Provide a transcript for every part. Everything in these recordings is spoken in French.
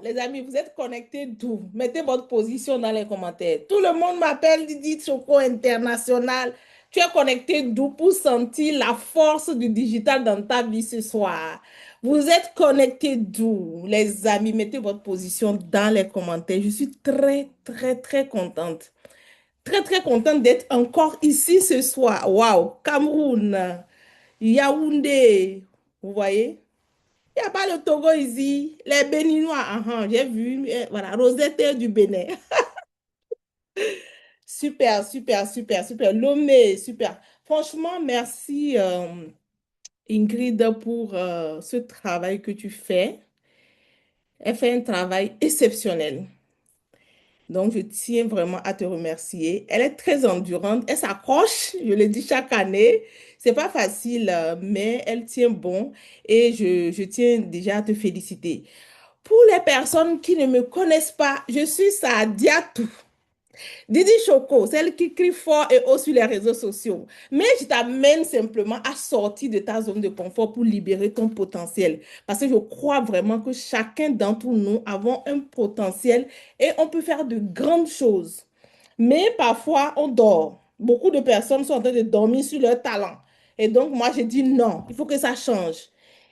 les amis, vous êtes connectés d'où? Mettez votre position dans les commentaires. Tout le monde m'appelle Didi Choco International. Tu es connecté d'où pour sentir la force du digital dans ta vie ce soir? Vous êtes connectés d'où, les amis? Mettez votre position dans les commentaires. Je suis très, très, très contente. Très, très contente d'être encore ici ce soir. Waouh! Cameroun, Yaoundé, vous voyez? Il n'y a pas le Togo ici. Les Béninois, j'ai vu. Voilà, Rosette du Bénin. Super, super, super, super. Lomé, super. Franchement, merci Ingrid pour ce travail que tu fais. Elle fait un travail exceptionnel. Donc, je tiens vraiment à te remercier. Elle est très endurante. Elle s'accroche, je le dis chaque année. C'est pas facile, mais elle tient bon et je tiens déjà à te féliciter. Pour les personnes qui ne me connaissent pas, je suis Sadiatou. Didi Choco, celle qui crie fort et haut sur les réseaux sociaux. Mais je t'amène simplement à sortir de ta zone de confort pour libérer ton potentiel. Parce que je crois vraiment que chacun d'entre nous avons un potentiel et on peut faire de grandes choses. Mais parfois, on dort. Beaucoup de personnes sont en train de dormir sur leur talent. Et donc, moi, je dis non, il faut que ça change.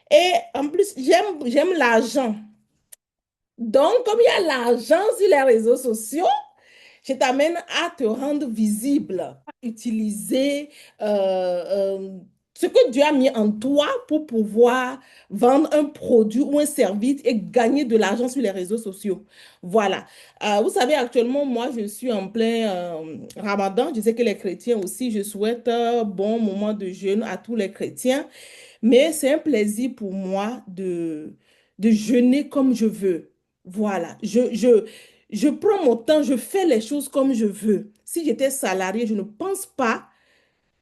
Et en plus, j'aime l'argent. Donc, comme il y a l'argent sur les réseaux sociaux, je t'amène à te rendre visible, à utiliser ce que Dieu a mis en toi pour pouvoir vendre un produit ou un service et gagner de l'argent sur les réseaux sociaux. Voilà. Vous savez, actuellement, moi, je suis en plein Ramadan. Je sais que les chrétiens aussi, je souhaite un bon moment de jeûne à tous les chrétiens. Mais c'est un plaisir pour moi de jeûner comme je veux. Voilà. Je prends mon temps, je fais les choses comme je veux. Si j'étais salarié, je ne pense pas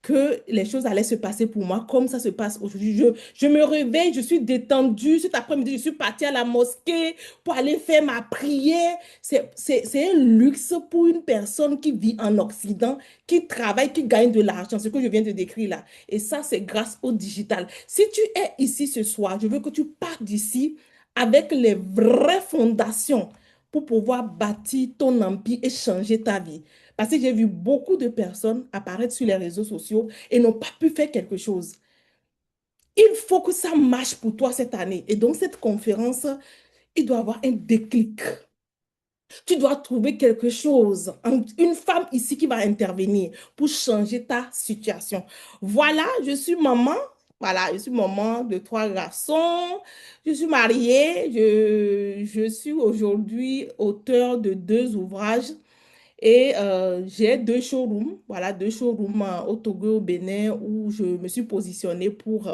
que les choses allaient se passer pour moi comme ça se passe aujourd'hui. Je me réveille, je suis détendue. Cet après-midi, je suis partie à la mosquée pour aller faire ma prière. C'est un luxe pour une personne qui vit en Occident, qui travaille, qui gagne de l'argent, ce que je viens de décrire là. Et ça, c'est grâce au digital. Si tu es ici ce soir, je veux que tu partes d'ici avec les vraies fondations pour pouvoir bâtir ton empire et changer ta vie. Parce que j'ai vu beaucoup de personnes apparaître sur les réseaux sociaux et n'ont pas pu faire quelque chose. Il faut que ça marche pour toi cette année. Et donc, cette conférence, il doit y avoir un déclic. Tu dois trouver quelque chose, une femme ici qui va intervenir pour changer ta situation. Voilà, je suis maman. Voilà, je suis maman de trois garçons. Je suis mariée. Je suis aujourd'hui auteur de deux ouvrages. Et j'ai deux showrooms, voilà, deux showrooms au Togo et au Bénin où je me suis positionnée pour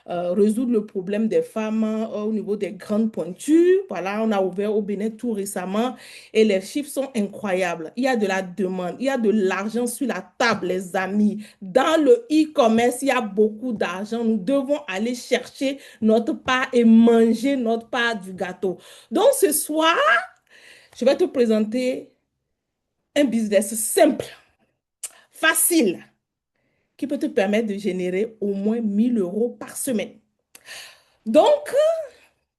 résoudre le problème des femmes au niveau des grandes pointures. Voilà, on a ouvert au Bénin tout récemment et les chiffres sont incroyables. Il y a de la demande, il y a de l'argent sur la table, les amis. Dans le e-commerce, il y a beaucoup d'argent. Nous devons aller chercher notre part et manger notre part du gâteau. Donc ce soir, je vais te présenter un business simple, facile, qui peut te permettre de générer au moins 1 000 € par semaine. Donc,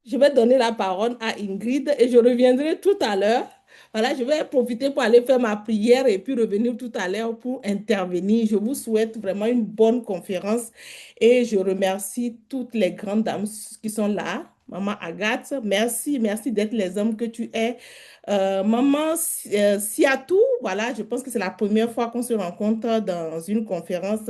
je vais donner la parole à Ingrid et je reviendrai tout à l'heure. Voilà, je vais profiter pour aller faire ma prière et puis revenir tout à l'heure pour intervenir. Je vous souhaite vraiment une bonne conférence et je remercie toutes les grandes dames qui sont là. Maman Agathe, merci, merci d'être les hommes que tu es. Maman Siatou, voilà, je pense que c'est la première fois qu'on se rencontre dans une conférence.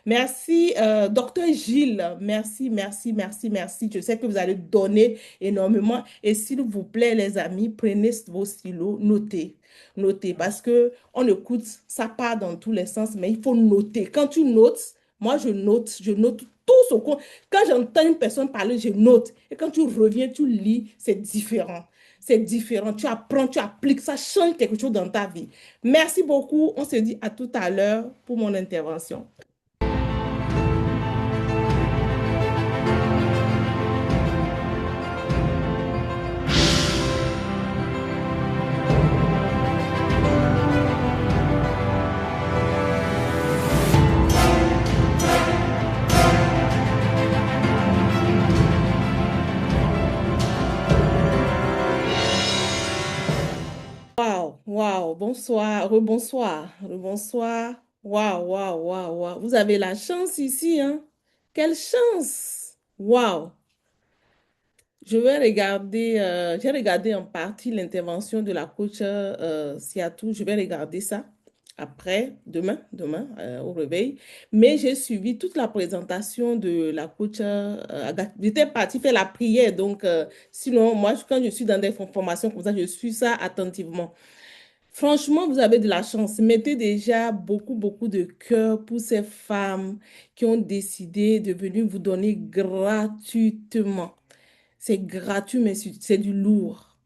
Merci, docteur Gilles, merci, merci, merci, merci. Je sais que vous allez donner énormément. Et s'il vous plaît, les amis, prenez vos stylos, notez. Notez, parce que on écoute, ça part dans tous les sens, mais il faut noter. Quand tu notes, moi je note tout ce qu'on... Quand j'entends une personne parler, je note. Et quand tu reviens, tu lis, c'est différent. C'est différent. Tu apprends, tu appliques, ça change quelque chose dans ta vie. Merci beaucoup. On se dit à tout à l'heure pour mon intervention. waouh, bonsoir, rebonsoir, rebonsoir. Waouh, waouh, waouh, waouh. Vous avez la chance ici, hein? Quelle chance! Waouh! J'ai regardé en partie l'intervention de la coach Siatou. Je vais regarder ça après, demain, au réveil. Mais j'ai suivi toute la présentation de la coach Agathe. J'étais partie faire la prière, donc sinon, moi, quand je suis dans des formations comme ça, je suis ça attentivement. Franchement, vous avez de la chance. Mettez déjà beaucoup, beaucoup de cœur pour ces femmes qui ont décidé de venir vous donner gratuitement. C'est gratuit, mais c'est du lourd.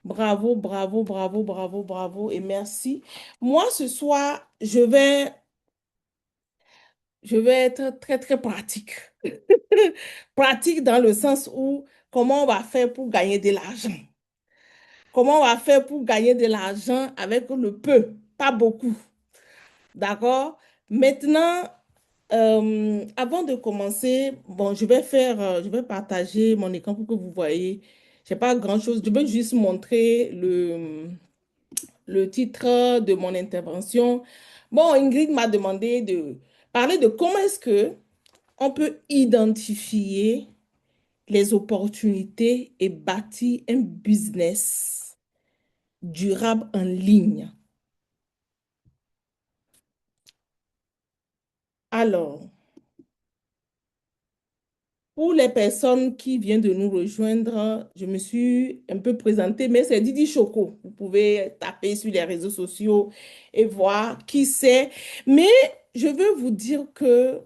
Bravo, bravo, bravo, bravo, bravo et merci. Moi, ce soir, je vais être très, très pratique. Pratique dans le sens où comment on va faire pour gagner de l'argent. Comment on va faire pour gagner de l'argent avec le peu, pas beaucoup. D'accord? Maintenant, avant de commencer, bon, je vais partager mon écran pour que vous voyez. J'ai pas grand-chose. Je veux juste montrer le titre de mon intervention. Bon, Ingrid m'a demandé de parler de comment est-ce que on peut identifier les opportunités et bâtir un business durable en ligne. Alors, pour les personnes qui viennent de nous rejoindre, je me suis un peu présentée, mais c'est Didi Choco. Vous pouvez taper sur les réseaux sociaux et voir qui c'est. Mais je veux vous dire que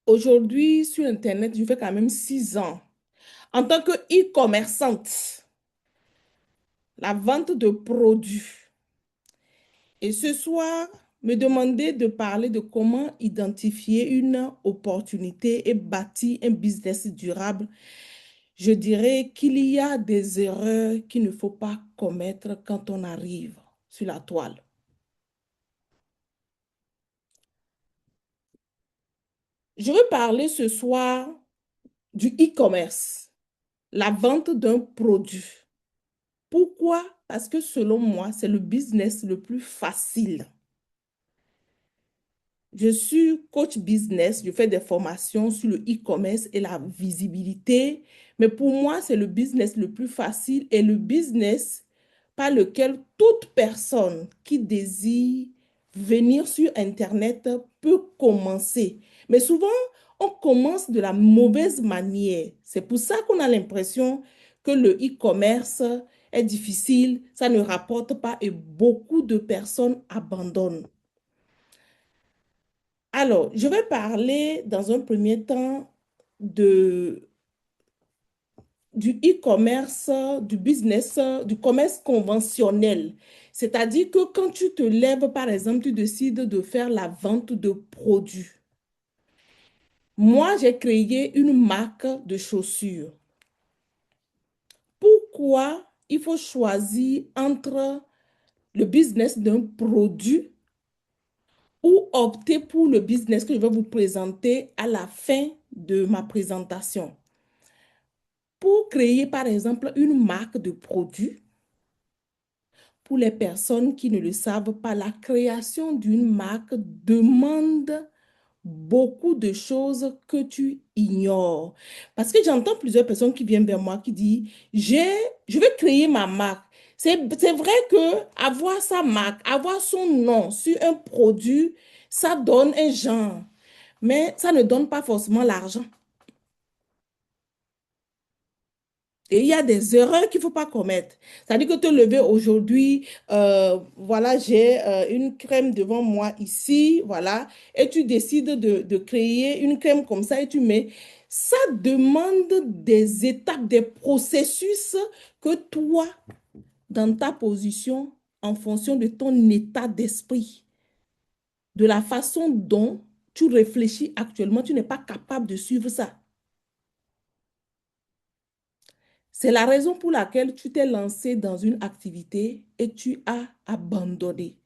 aujourd'hui, sur Internet, je fais quand même 6 ans. En tant que e-commerçante, la vente de produits. Et ce soir, me demander de parler de comment identifier une opportunité et bâtir un business durable. Je dirais qu'il y a des erreurs qu'il ne faut pas commettre quand on arrive sur la toile. Je veux parler ce soir du e-commerce, la vente d'un produit. Pourquoi? Parce que selon moi, c'est le business le plus facile. Je suis coach business, je fais des formations sur le e-commerce et la visibilité, mais pour moi, c'est le business le plus facile et le business par lequel toute personne qui désire venir sur Internet peut commencer. Mais souvent, on commence de la mauvaise manière. C'est pour ça qu'on a l'impression que le e-commerce est difficile, ça ne rapporte pas et beaucoup de personnes abandonnent. Alors, je vais parler dans un premier temps de, du e-commerce, du business, du commerce conventionnel. C'est-à-dire que quand tu te lèves, par exemple, tu décides de faire la vente de produits. Moi, j'ai créé une marque de chaussures. Pourquoi il faut choisir entre le business d'un produit ou opter pour le business que je vais vous présenter à la fin de ma présentation? Pour créer, par exemple, une marque de produit, pour les personnes qui ne le savent pas, la création d'une marque demande beaucoup de choses que tu ignores. Parce que j'entends plusieurs personnes qui viennent vers moi qui disent, je vais créer ma marque. C'est vrai que avoir sa marque, avoir son nom sur un produit, ça donne un genre, mais ça ne donne pas forcément l'argent. Et il y a des erreurs qu'il ne faut pas commettre. C'est-à-dire que te lever aujourd'hui, voilà, j'ai une crème devant moi ici, voilà, et tu décides de créer une crème comme ça et tu mets. Ça demande des étapes, des processus que toi, dans ta position, en fonction de ton état d'esprit, de la façon dont tu réfléchis actuellement, tu n'es pas capable de suivre ça. C'est la raison pour laquelle tu t'es lancé dans une activité et tu as abandonné.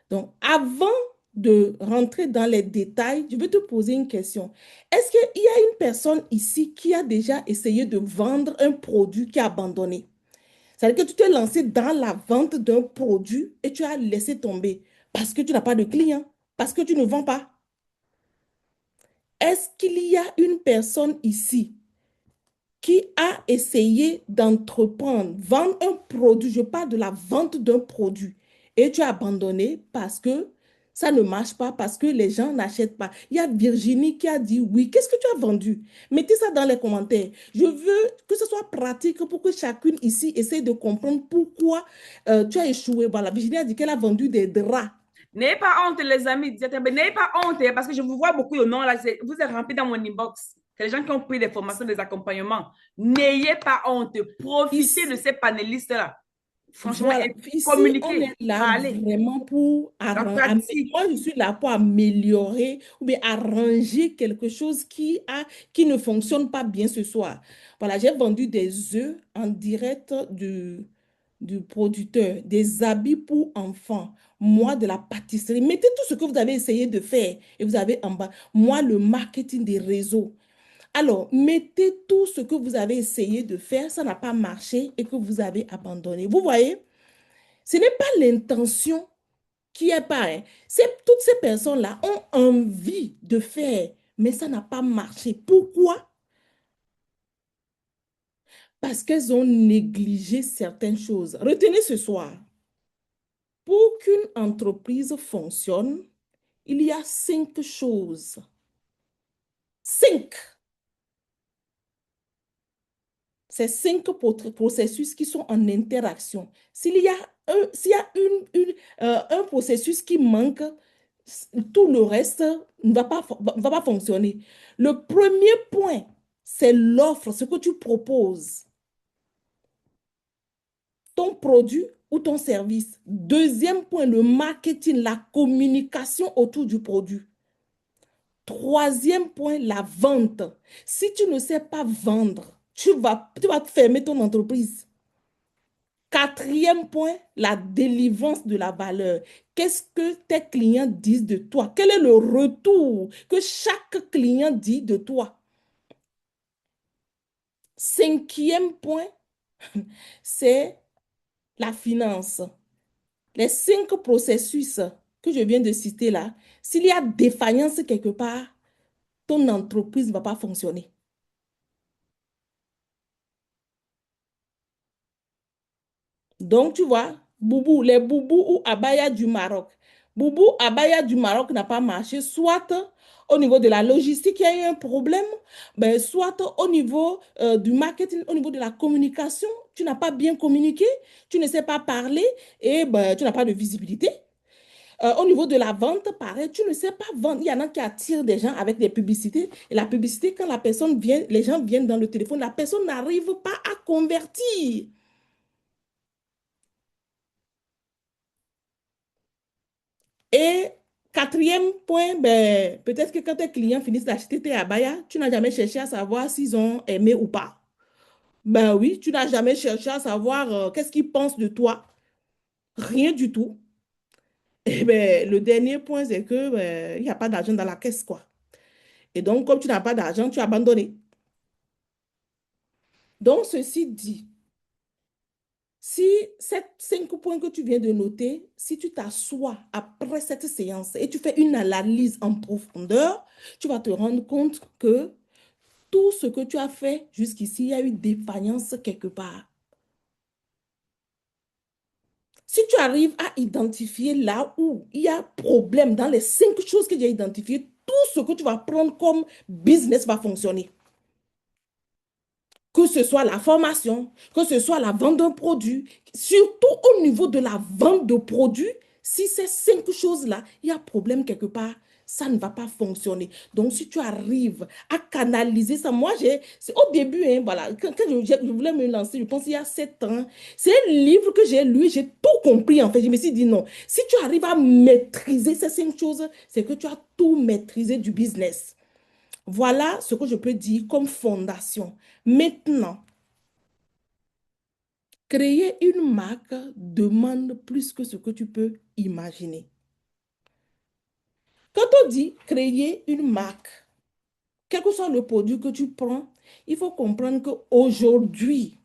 Donc, avant de rentrer dans les détails, je vais te poser une question. Est-ce qu'il y a une personne ici qui a déjà essayé de vendre un produit qui a abandonné? C'est-à-dire que tu t'es lancé dans la vente d'un produit et tu as laissé tomber parce que tu n'as pas de clients, parce que tu ne vends pas. Est-ce qu'il y a une personne ici qui a essayé d'entreprendre, vendre un produit, je parle de la vente d'un produit, et tu as abandonné parce que ça ne marche pas, parce que les gens n'achètent pas. Il y a Virginie qui a dit oui. Qu'est-ce que tu as vendu? Mettez ça dans les commentaires. Je veux que ce soit pratique pour que chacune ici essaie de comprendre pourquoi tu as échoué. Voilà, Virginie a dit qu'elle a vendu des draps. N'ayez pas honte, les amis. N'ayez pas honte, hein, parce que je vous vois beaucoup de noms là. Vous êtes remplis dans mon inbox. C'est les gens qui ont pris des formations, des accompagnements. N'ayez pas honte. Profitez de Ici, ces panélistes-là. Franchement, voilà, et ici, on communiquez, est là parlez. vraiment pour La pratique. moi, je suis là pour améliorer ou bien arranger quelque chose qui ne fonctionne pas bien ce soir. Voilà, j'ai vendu des œufs en direct du producteur, des habits pour enfants, moi de la pâtisserie. Mettez tout ce que vous avez essayé de faire et vous avez en bas. Moi, le marketing des réseaux. Alors, mettez tout ce que vous avez essayé de faire, ça n'a pas marché et que vous avez abandonné. Vous voyez, ce n'est pas l'intention qui est pas, hein. Toutes ces personnes-là ont envie de faire, mais ça n'a pas marché. Pourquoi? Parce qu'elles ont négligé certaines choses. Retenez ce soir, pour qu'une entreprise fonctionne, il y a 5 choses. 5. Ces 5 processus qui sont en interaction. S'il y a un processus qui manque, tout le reste ne va pas fonctionner. Le premier point, c'est l'offre, ce que tu proposes, ton produit ou ton service. Deuxième point, le marketing, la communication autour du produit. Troisième point, la vente. Si tu ne sais pas vendre, tu vas fermer ton entreprise. Quatrième point, la délivrance de la valeur. Qu'est-ce que tes clients disent de toi? Quel est le retour que chaque client dit de toi? Cinquième point, c'est la finance. Les 5 processus que je viens de citer là, s'il y a défaillance quelque part, ton entreprise ne va pas fonctionner. Donc, tu vois, les boubous ou abaya du Maroc. Boubou abaya du Maroc n'a pas marché, soit au niveau de la logistique, il y a eu un problème, ben, soit au niveau du marketing, au niveau de la communication, tu n'as pas bien communiqué, tu ne sais pas parler et ben, tu n'as pas de visibilité. Au niveau de la vente, pareil, tu ne sais pas vendre. Il y en a qui attirent des gens avec des publicités. Et la publicité, quand la personne vient, les gens viennent dans le téléphone, la personne n'arrive pas à convertir. Et quatrième point, ben, peut-être que quand tes clients finissent d'acheter tes abayas, tu n'as jamais cherché à savoir s'ils ont aimé ou pas. Ben oui, tu n'as jamais cherché à savoir qu'est-ce qu'ils pensent de toi. Rien du tout. Et ben, le dernier point, c'est que ben, il n'y a pas d'argent dans la caisse, quoi. Et donc, comme tu n'as pas d'argent, tu as abandonné. Donc, ceci dit, si ces 5 points que tu viens de noter, si tu t'assois après cette séance et tu fais une analyse en profondeur, tu vas te rendre compte que tout ce que tu as fait jusqu'ici, il y a eu défaillance quelque part. Si tu arrives à identifier là où il y a problème dans les 5 choses que j'ai identifiées, tout ce que tu vas prendre comme business va fonctionner. Que ce soit la formation, que ce soit la vente d'un produit, surtout au niveau de la vente de produits, si ces 5 choses-là, il y a problème quelque part, ça ne va pas fonctionner. Donc, si tu arrives à canaliser ça, moi, c'est au début, hein, voilà, quand je voulais me lancer, je pense il y a 7 ans, c'est un livre que j'ai lu, j'ai tout compris, en fait. Je me suis dit non, si tu arrives à maîtriser ces 5 choses, c'est que tu as tout maîtrisé du business. Voilà ce que je peux dire comme fondation. Maintenant, créer une marque demande plus que ce que tu peux imaginer. Quand on dit créer une marque, quel que soit le produit que tu prends, il faut comprendre qu'aujourd'hui,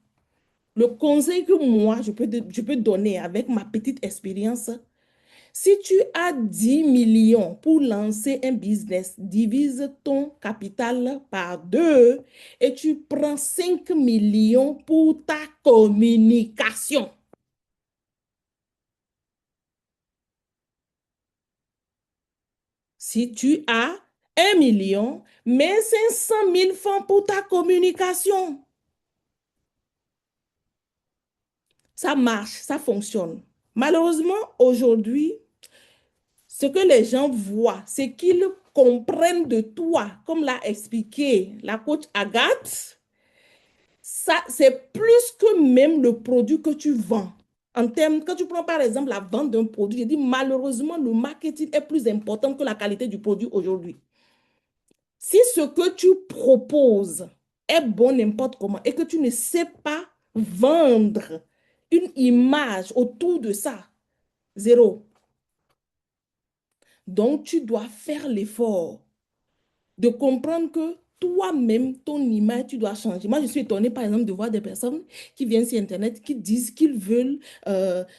Le conseil que moi, je peux donner avec ma petite expérience, si tu as 10 millions pour lancer un business, divise ton capital par deux et tu prends 5 millions pour ta communication. Si tu as 1 million, mets 500 000 francs pour ta communication. Ça marche, ça fonctionne. Malheureusement, aujourd'hui, ce que les gens voient, c'est qu'ils comprennent de toi, comme l'a expliqué la coach Agathe, ça, c'est plus que même le produit que tu vends. En termes, quand tu prends par exemple la vente d'un produit, je dis malheureusement, le marketing est plus important que la qualité du produit aujourd'hui. Si ce que tu proposes est bon n'importe comment et que tu ne sais pas vendre une image autour de ça, zéro. Donc, tu dois faire l'effort de comprendre que toi-même, ton image, tu dois changer. Moi, je suis étonnée, par exemple, de voir des personnes qui viennent sur Internet, qui disent qu'ils veulent,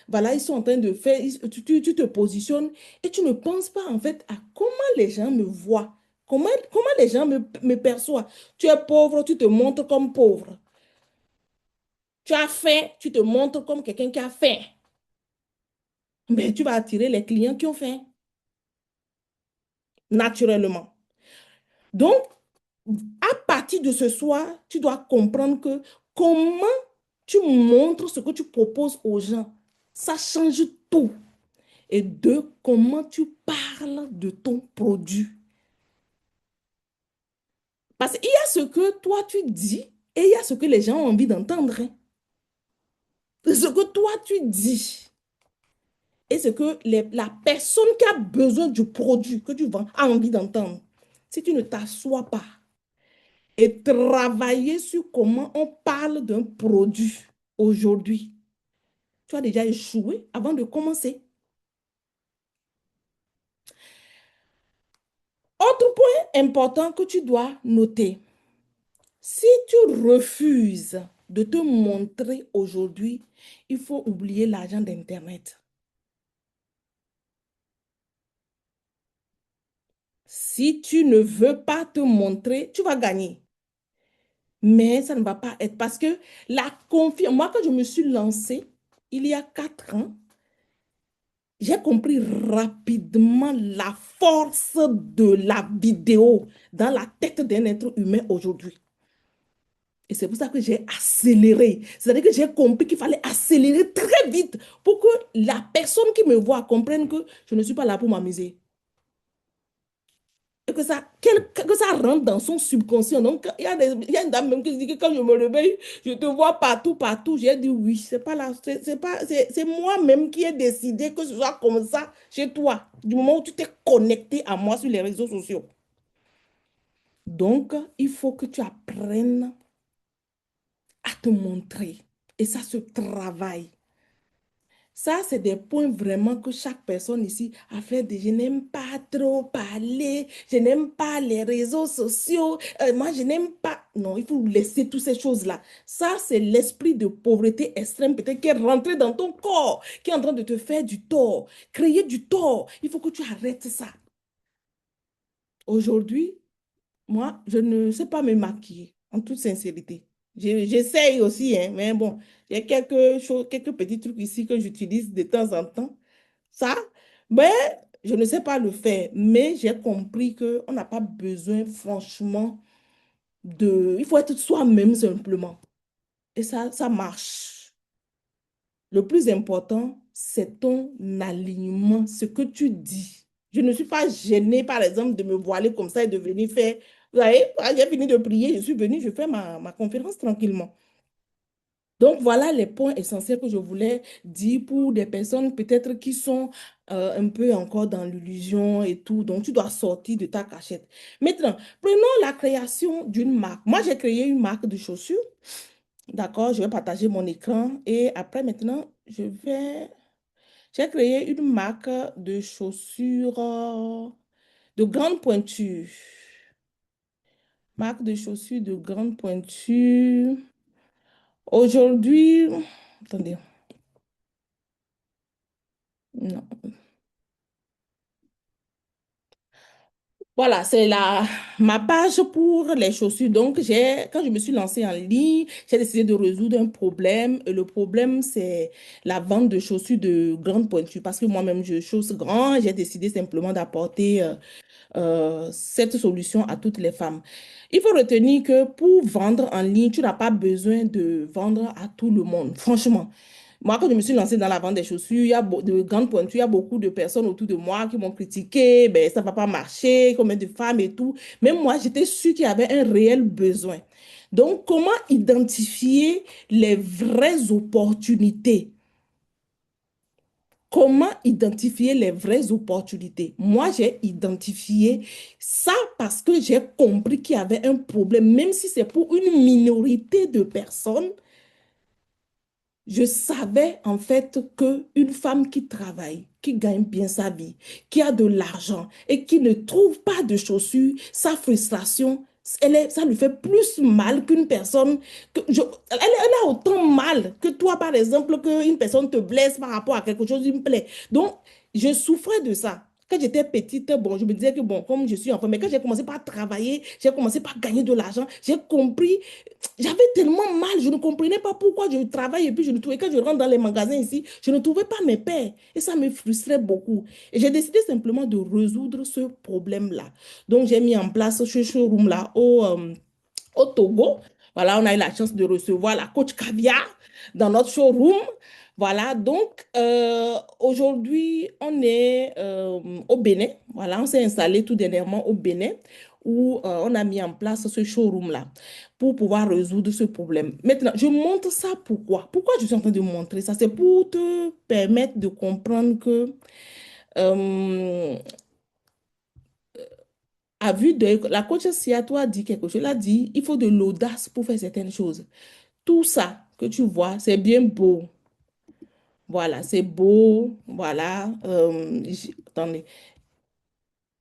voilà, ils sont en train de faire, tu te positionnes et tu ne penses pas, en fait, à comment les gens me voient, comment les gens me perçoivent. Tu es pauvre, tu te montres comme pauvre. Tu as faim, tu te montres comme quelqu'un qui a faim. Mais tu vas attirer les clients qui ont faim, naturellement. Donc, à partir de ce soir, tu dois comprendre que comment tu montres ce que tu proposes aux gens, ça change tout. Et deux, comment tu parles de ton produit. Parce qu'il y a ce que toi tu dis et il y a ce que les gens ont envie d'entendre, hein. Ce que toi tu dis et ce que la personne qui a besoin du produit que tu vends a envie d'entendre. Si tu ne t'assois pas et travailler sur comment on parle d'un produit aujourd'hui, tu as déjà échoué avant de commencer. Autre point important que tu dois noter, si tu refuses de te montrer aujourd'hui, il faut oublier l'argent d'Internet. Si tu ne veux pas te montrer, tu vas gagner. Mais ça ne va pas être parce que la confiance, moi quand je me suis lancée il y a 4 ans, j'ai compris rapidement la force de la vidéo dans la tête d'un être humain aujourd'hui. Et c'est pour ça que j'ai accéléré. C'est-à-dire que j'ai compris qu'il fallait accélérer très vite pour que la personne qui me voit comprenne que je ne suis pas là pour m'amuser. Et que ça rentre dans son subconscient. Donc, il y a une dame même qui dit que quand je me réveille, je te vois partout, partout. J'ai dit oui, c'est pas là, c'est moi-même qui ai décidé que ce soit comme ça chez toi, du moment où tu t'es connecté à moi sur les réseaux sociaux. Donc, il faut que tu apprennes à te montrer. Et ça se travaille. Ça, c'est des points vraiment que chaque personne ici a fait. Je n'aime pas trop parler, je n'aime pas les réseaux sociaux, moi, je n'aime pas. Non, il faut laisser toutes ces choses-là. Ça, c'est l'esprit de pauvreté extrême, peut-être qui est rentré dans ton corps, qui est en train de te faire du tort, créer du tort. Il faut que tu arrêtes ça. Aujourd'hui, moi, je ne sais pas me maquiller, en toute sincérité. J'essaye aussi, hein, mais bon, il y a quelques choses, quelques petits trucs ici que j'utilise de temps en temps. Ça, mais je ne sais pas le faire. Mais j'ai compris qu'on n'a pas besoin, franchement, de... Il faut être soi-même simplement. Et ça marche. Le plus important, c'est ton alignement, ce que tu dis. Je ne suis pas gênée, par exemple, de me voiler comme ça et de venir faire. Vous voyez, j'ai fini de prier, je suis venue, je fais ma conférence tranquillement. Donc, voilà les points essentiels que je voulais dire pour des personnes peut-être qui sont un peu encore dans l'illusion et tout. Donc, tu dois sortir de ta cachette. Maintenant, prenons la création d'une marque. Moi, j'ai créé une marque de chaussures. D'accord, je vais partager mon écran et après maintenant, j'ai créé une marque de chaussures de grande pointure. Marque de chaussures de grande pointure. Aujourd'hui, attendez, non. Voilà, c'est ma page pour les chaussures. Donc, quand je me suis lancée en ligne, j'ai décidé de résoudre un problème. Et le problème, c'est la vente de chaussures de grande pointure. Parce que moi-même, je chausse grand. J'ai décidé simplement d'apporter cette solution à toutes les femmes. Il faut retenir que pour vendre en ligne, tu n'as pas besoin de vendre à tout le monde, franchement. Moi, quand je me suis lancée dans la vente des chaussures, il y a de grandes pointures, il y a beaucoup de personnes autour de moi qui m'ont critiqué, ben, ça ne va pas marcher, combien de femmes et tout. Mais moi, j'étais sûre qu'il y avait un réel besoin. Donc, comment identifier les vraies opportunités? Comment identifier les vraies opportunités? Moi, j'ai identifié ça parce que j'ai compris qu'il y avait un problème, même si c'est pour une minorité de personnes. Je savais en fait que une femme qui travaille, qui gagne bien sa vie, qui a de l'argent et qui ne trouve pas de chaussures, sa frustration, ça lui fait plus mal qu'une personne elle a autant mal que toi, par exemple, qu'une personne te blesse par rapport à quelque chose, une plaie. Donc, je souffrais de ça. Quand j'étais petite, bon, je me disais que bon, comme je suis enfant, mais quand j'ai commencé par travailler, j'ai commencé par gagner de l'argent, j'ai compris j'avais tellement mal, je ne comprenais pas pourquoi je travaille et puis je ne trouvais, quand je rentre dans les magasins ici, je ne trouvais pas mes paires. Et ça me frustrait beaucoup. Et j'ai décidé simplement de résoudre ce problème-là. Donc, j'ai mis en place ce showroom-là au Togo. Voilà, on a eu la chance de recevoir la coach Caviar dans notre showroom. Voilà, donc aujourd'hui, on est au Bénin. Voilà, on s'est installé tout dernièrement au Bénin où on a mis en place ce showroom-là pour pouvoir résoudre ce problème. Maintenant, je montre ça pourquoi? Pourquoi je suis en train de montrer ça? C'est pour te permettre de comprendre que euh, à vue d'œil, la coach Siato a dit quelque chose. Elle a dit, il faut de l'audace pour faire certaines choses. Tout ça que tu vois, c'est bien beau. Voilà, c'est beau. Voilà. Attendez.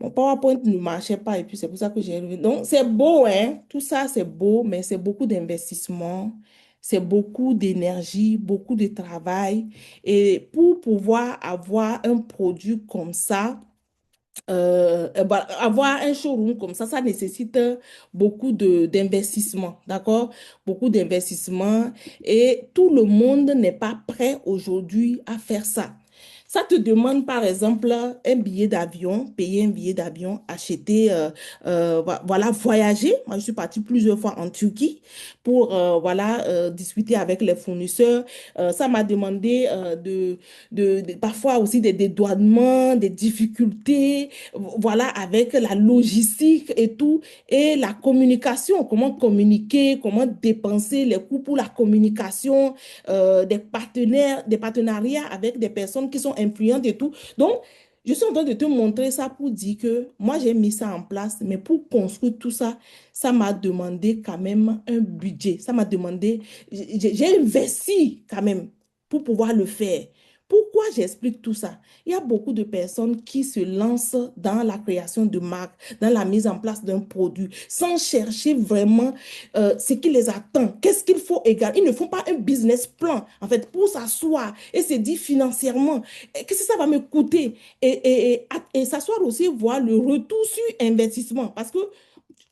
Mon PowerPoint ne marchait pas et puis c'est pour ça que j'ai... Donc, c'est beau, hein. Tout ça, c'est beau, mais c'est beaucoup d'investissement. C'est beaucoup d'énergie, beaucoup de travail. Et pour pouvoir avoir un produit comme ça, bah, avoir un showroom comme ça nécessite beaucoup d'investissement, d'accord? Beaucoup d'investissement et tout le monde n'est pas prêt aujourd'hui à faire ça. Ça te demande, par exemple, un billet d'avion, payer un billet d'avion, acheter, voilà, voyager. Moi, je suis partie plusieurs fois en Turquie pour, voilà, discuter avec les fournisseurs. Ça m'a demandé parfois aussi des dédouanements, des difficultés, voilà, avec la logistique et tout, et la communication, comment communiquer, comment dépenser les coûts pour la communication, des partenariats avec des personnes qui sont influentes et tout. Donc, je suis en train de te montrer ça pour dire que moi, j'ai mis ça en place, mais pour construire tout ça, ça m'a demandé quand même un budget. Ça m'a demandé, j'ai investi quand même pour pouvoir le faire. Pourquoi j'explique tout ça? Il y a beaucoup de personnes qui se lancent dans la création de marques, dans la mise en place d'un produit, sans chercher vraiment ce qui les attend. Qu'est-ce qu'il faut également? Ils ne font pas un business plan, en fait, pour s'asseoir et se dire financièrement, qu'est-ce que ça va me coûter? Et s'asseoir aussi, voir le retour sur investissement. Parce que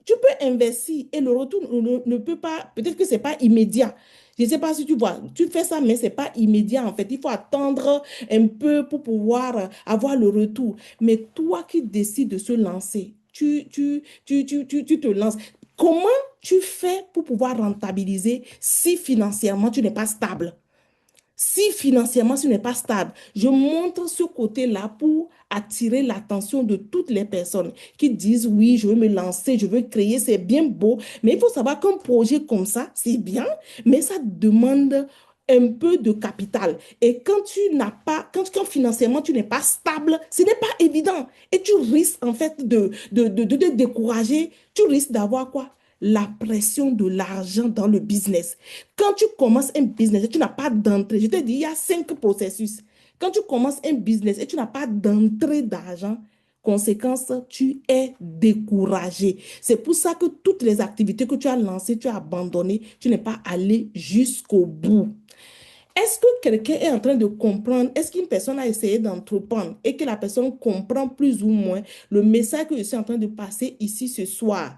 tu peux investir et le retour ne peut pas, peut-être que ce n'est pas immédiat. Je ne sais pas si tu vois, tu fais ça, mais ce n'est pas immédiat en fait. Il faut attendre un peu pour pouvoir avoir le retour. Mais toi qui décides de se lancer, tu te lances. Comment tu fais pour pouvoir rentabiliser si financièrement tu n'es pas stable? Si financièrement, ce n'est pas stable, je montre ce côté-là pour attirer l'attention de toutes les personnes qui disent, oui, je veux me lancer, je veux créer, c'est bien beau, mais il faut savoir qu'un projet comme ça, c'est bien, mais ça demande un peu de capital. Et quand tu n'as pas, quand financièrement tu n'es pas stable, ce n'est pas évident. Et tu risques en fait de te décourager. Tu risques d'avoir quoi? La pression de l'argent dans le business. Quand tu commences un business et tu n'as pas d'entrée, je te dis, il y a 5 processus. Quand tu commences un business et tu n'as pas d'entrée d'argent, Conséquence, tu es découragé. C'est pour ça que toutes les activités que tu as lancées, tu as abandonnées, tu n'es pas allé jusqu'au bout. Est-ce que quelqu'un est en train de comprendre? Est-ce qu'une personne a essayé d'entreprendre et que la personne comprend plus ou moins le message que je suis en train de passer ici ce soir?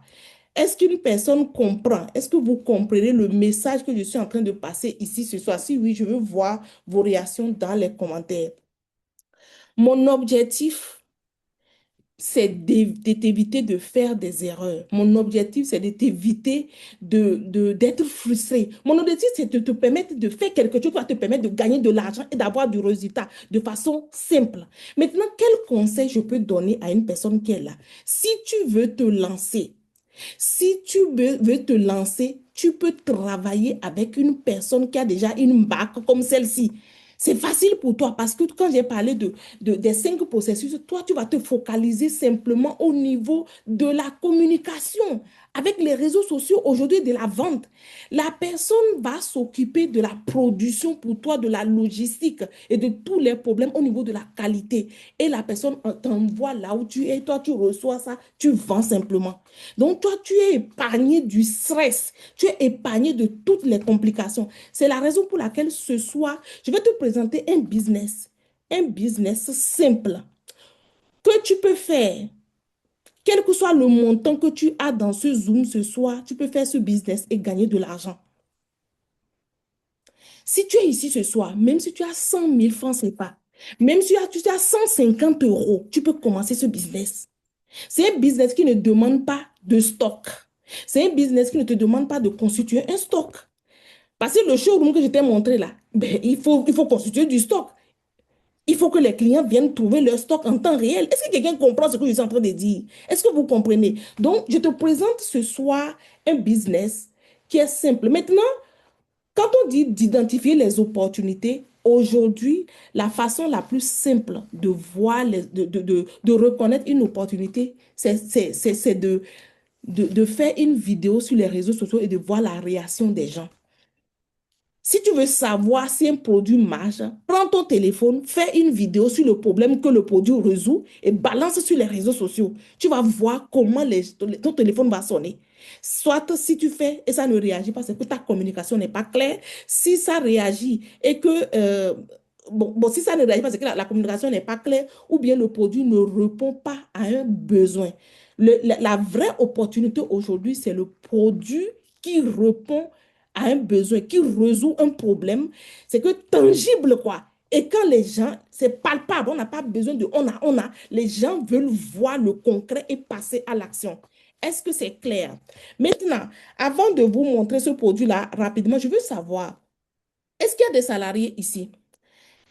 Est-ce qu'une personne comprend? Est-ce que vous comprenez le message que je suis en train de passer ici ce soir? Si oui, je veux voir vos réactions dans les commentaires. Mon objectif, c'est de t'éviter de faire des erreurs. Mon objectif, c'est de t'éviter d'être frustré. Mon objectif, c'est de te permettre de faire quelque chose qui va te permettre de gagner de l'argent et d'avoir du résultat de façon simple. Maintenant, quel conseil je peux donner à une personne qui est là? Si tu veux te lancer, si tu veux te lancer, tu peux travailler avec une personne qui a déjà une bac comme celle-ci. C'est facile pour toi parce que quand j'ai parlé des 5 processus, toi, tu vas te focaliser simplement au niveau de la communication avec les réseaux sociaux aujourd'hui de la vente. La personne va s'occuper de la production pour toi, de la logistique et de tous les problèmes au niveau de la qualité. Et la personne t'envoie là où tu es, toi, tu reçois ça, tu vends simplement. Donc, toi, tu es épargné du stress, tu es épargné de toutes les complications. C'est la raison pour laquelle ce soir, je vais te présenter un business simple que tu peux faire. Quel que soit le montant que tu as dans ce Zoom ce soir, tu peux faire ce business et gagner de l'argent. Si tu es ici ce soir, même si tu as 100 000 francs CFA, même si tu as 150 euros, tu peux commencer ce business. C'est un business qui ne demande pas de stock. C'est un business qui ne te demande pas de constituer un stock. Parce que le showroom que je t'ai montré là, ben, il faut constituer du stock. Il faut que les clients viennent trouver leur stock en temps réel. Est-ce que quelqu'un comprend ce que je suis en train de dire? Est-ce que vous comprenez? Donc, je te présente ce soir un business qui est simple. Maintenant, quand on dit d'identifier les opportunités, aujourd'hui, la façon la plus simple de voir, de reconnaître une opportunité, c'est de faire une vidéo sur les réseaux sociaux et de voir la réaction des gens. Si tu veux savoir si un produit marche, prends ton téléphone, fais une vidéo sur le problème que le produit résout et balance sur les réseaux sociaux. Tu vas voir comment ton téléphone va sonner. Soit si tu fais et ça ne réagit pas, c'est que ta communication n'est pas claire. Si ça réagit et que, si ça ne réagit pas, c'est que la communication n'est pas claire ou bien le produit ne répond pas à un besoin. La vraie opportunité aujourd'hui, c'est le produit qui répond à un besoin, qui résout un problème, c'est que tangible, quoi. Et quand les gens, c'est palpable, on n'a pas besoin de les gens veulent voir le concret et passer à l'action. Est-ce que c'est clair? Maintenant, avant de vous montrer ce produit-là rapidement, je veux savoir, est-ce qu'il y a des salariés ici?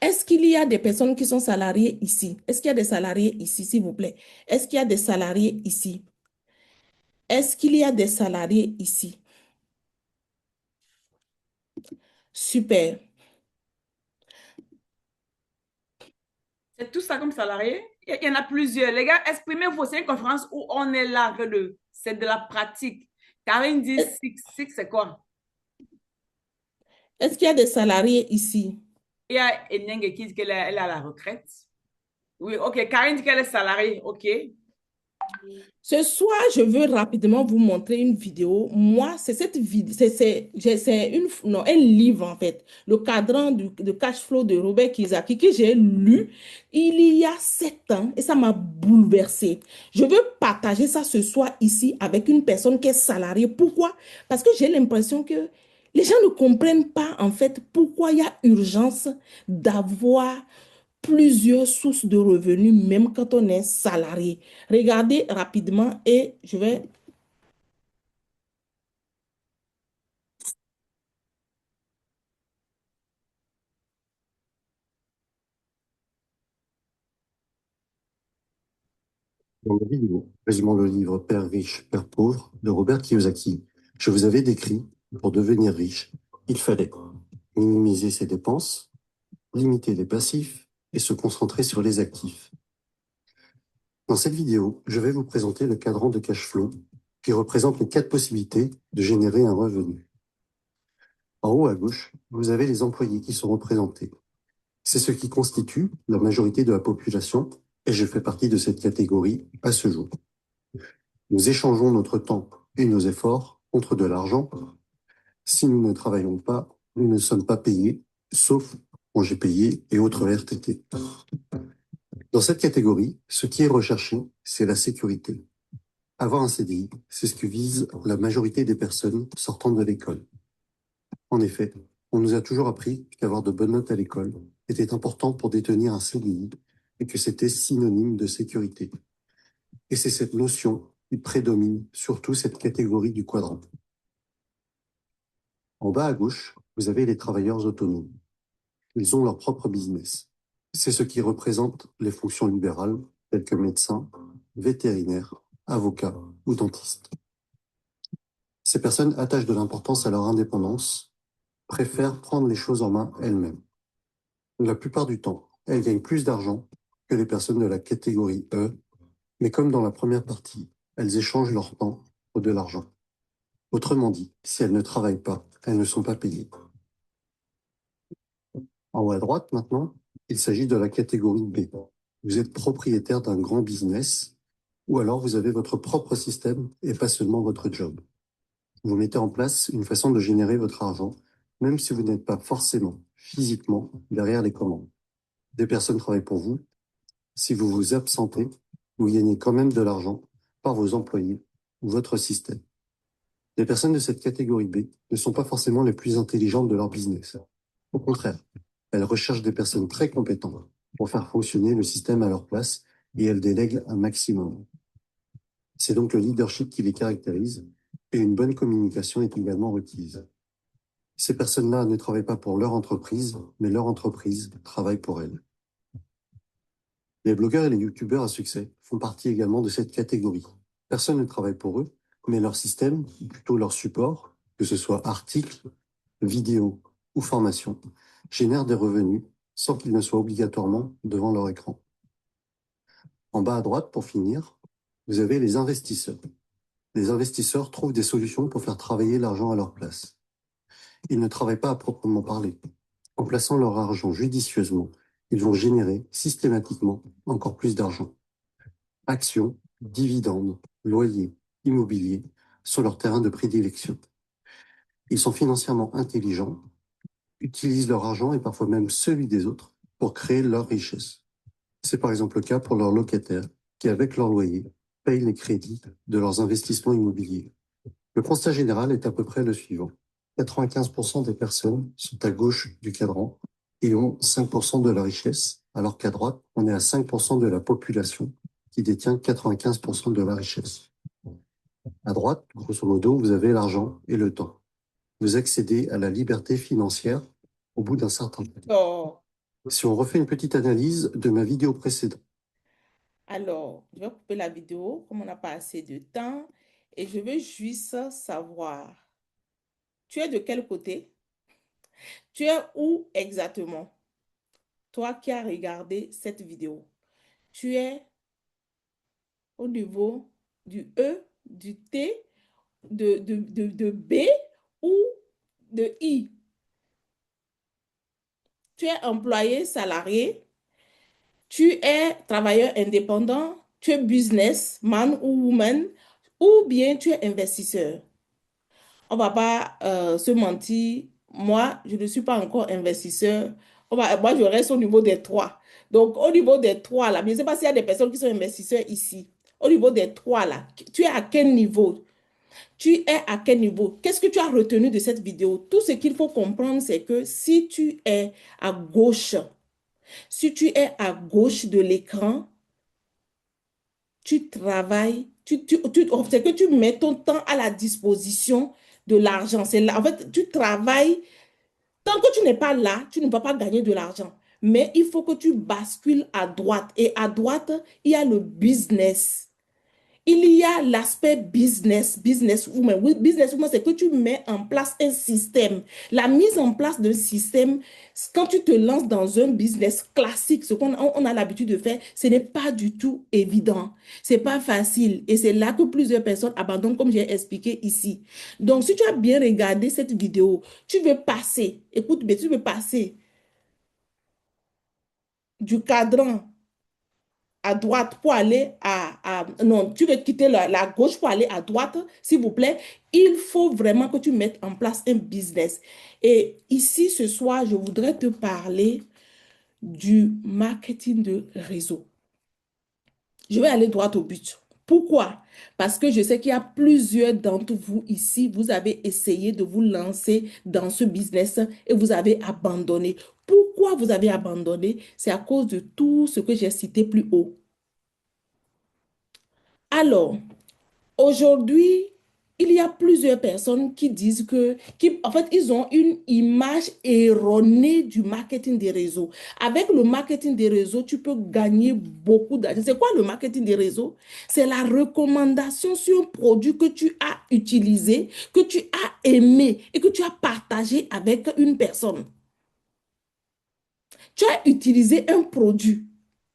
Est-ce qu'il y a des personnes qui sont salariées ici? Est-ce qu'il y a des salariés ici, s'il vous plaît? Est-ce qu'il y a des salariés ici? Est-ce qu'il y a des salariés ici? Super. C'est tout ça comme salarié. Il y en a plusieurs. Les gars, exprimez-vous. C'est une conférence où on est là. C'est de la pratique. Karine dit six, c'est quoi? Est-ce qu'il y a des salariés ici? Il y a Eneng qui dit qu'elle est à la retraite. Oui, ok. Karine dit qu'elle est salariée. Ok. Ce soir, je veux rapidement vous montrer une vidéo. Moi, c'est cette vidéo, non, un livre en fait, le cadran de cash flow de Robert Kiyosaki que j'ai lu il y a 7 ans et ça m'a bouleversée. Je veux partager ça ce soir ici avec une personne qui est salariée. Pourquoi? Parce que j'ai l'impression que les gens ne comprennent pas en fait pourquoi il y a urgence d'avoir plusieurs sources de revenus, même quand on est salarié. Regardez rapidement et je vais... Dans la vidéo résumant le livre Père riche, Père pauvre de Robert Kiyosaki, je vous avais décrit, pour devenir riche, il fallait minimiser ses dépenses, limiter les passifs et se concentrer sur les actifs. Dans cette vidéo, je vais vous présenter le cadran de cash flow qui représente les 4 possibilités de générer un revenu. En haut à gauche, vous avez les employés qui sont représentés. C'est ce qui constitue la majorité de la population et je fais partie de cette catégorie à ce jour. Nous échangeons notre temps et nos efforts contre de l'argent. Si nous ne travaillons pas, nous ne sommes pas payés, sauf congés payés et autres RTT. Dans cette catégorie, ce qui est recherché, c'est la sécurité. Avoir un CDI, c'est ce que vise la majorité des personnes sortant de l'école. En effet, on nous a toujours appris qu'avoir de bonnes notes à l'école était important pour détenir un CDI et que c'était synonyme de sécurité. Et c'est cette notion qui prédomine surtout cette catégorie du quadrant. En bas à gauche, vous avez les travailleurs autonomes. Ils ont leur propre business. C'est ce qui représente les fonctions libérales telles que médecin, vétérinaire, avocat ou dentiste. Ces personnes attachent de l'importance à leur indépendance, préfèrent prendre les choses en main elles-mêmes. La plupart du temps, elles gagnent plus d'argent que les personnes de la catégorie E, mais comme dans la première partie, elles échangent leur temps pour de l'argent. Autrement dit, si elles ne travaillent pas, elles ne sont pas payées. En haut à droite, maintenant, il s'agit de la catégorie B. Vous êtes propriétaire d'un grand business, ou alors vous avez votre propre système et pas seulement votre job. Vous mettez en place une façon de générer votre argent, même si vous n'êtes pas forcément, physiquement, derrière les commandes. Des personnes travaillent pour vous. Si vous vous absentez, vous gagnez quand même de l'argent par vos employés ou votre système. Les personnes de cette catégorie B ne sont pas forcément les plus intelligentes de leur business. Au contraire, elles recherchent des personnes très compétentes pour faire fonctionner le système à leur place et elles délèguent un maximum. C'est donc le leadership qui les caractérise et une bonne communication est également requise. Ces personnes-là ne travaillent pas pour leur entreprise, mais leur entreprise travaille pour elles. Les blogueurs et les youtubeurs à succès font partie également de cette catégorie. Personne ne travaille pour eux, mais leur système, ou plutôt leur support, que ce soit articles, vidéos ou formations, génère des revenus sans qu'ils ne soient obligatoirement devant leur écran. En bas à droite, pour finir, vous avez les investisseurs. Les investisseurs trouvent des solutions pour faire travailler l'argent à leur place. Ils ne travaillent pas à proprement parler. En plaçant leur argent judicieusement, ils vont générer systématiquement encore plus d'argent. Actions, dividendes, loyers, immobilier sont leurs terrains de prédilection. Ils sont financièrement intelligents, utilisent leur argent et parfois même celui des autres pour créer leur richesse. C'est par exemple le cas pour leurs locataires qui, avec leur loyer, payent les crédits de leurs investissements immobiliers. Le constat général est à peu près le suivant. 95% des personnes sont à gauche du cadran et ont 5% de la richesse, alors qu'à droite, on est à 5% de la population qui détient 95% de la richesse. À droite, grosso modo, vous avez l'argent et le temps. Vous accédez à la liberté financière au bout d'un certain temps. Oh. Si on refait une petite analyse de ma vidéo précédente, Alors, je vais couper la vidéo comme on n'a pas assez de temps et je veux juste savoir, tu es de quel côté? Tu es où exactement? Toi qui as regardé cette vidéo, tu es au niveau du E, du T, de B ou de I? Tu es employé, salarié, tu es travailleur indépendant, tu es businessman ou woman, ou bien tu es investisseur. On va pas se mentir. Moi, je ne suis pas encore investisseur. Moi, je reste au niveau des trois. Donc, au niveau des trois, là, je ne sais pas s'il y a des personnes qui sont investisseurs ici. Au niveau des trois, là, tu es à quel niveau? Tu es à quel niveau? Qu'est-ce que tu as retenu de cette vidéo? Tout ce qu'il faut comprendre, c'est que si tu es à gauche, si tu es à gauche de l'écran, tu travailles, c'est que tu mets ton temps à la disposition de l'argent. C'est là, en fait, tu travailles. Tant que tu n'es pas là, tu ne vas pas gagner de l'argent. Mais il faut que tu bascules à droite. Et à droite, il y a le business. Il y a l'aspect business, businesswoman. Oui, businesswoman, c'est que tu mets en place un système. La mise en place d'un système, quand tu te lances dans un business classique, ce qu'on a l'habitude de faire, ce n'est pas du tout évident. C'est pas facile. Et c'est là que plusieurs personnes abandonnent, comme j'ai expliqué ici. Donc, si tu as bien regardé cette vidéo, tu veux passer, écoute, mais tu veux passer du cadran à droite pour aller non, tu veux quitter la gauche pour aller à droite, s'il vous plaît, il faut vraiment que tu mettes en place un business. Et ici, ce soir, je voudrais te parler du marketing de réseau. Je vais aller droit au but. Pourquoi? Parce que je sais qu'il y a plusieurs d'entre vous ici, vous avez essayé de vous lancer dans ce business et vous avez abandonné. Pourquoi vous avez abandonné? C'est à cause de tout ce que j'ai cité plus haut. Alors, aujourd'hui, il y a plusieurs personnes qui disent en fait, ils ont une image erronée du marketing des réseaux. Avec le marketing des réseaux, tu peux gagner beaucoup d'argent. C'est quoi le marketing des réseaux? C'est la recommandation sur un produit que tu as utilisé, que tu as aimé et que tu as partagé avec une personne. Tu as utilisé un produit.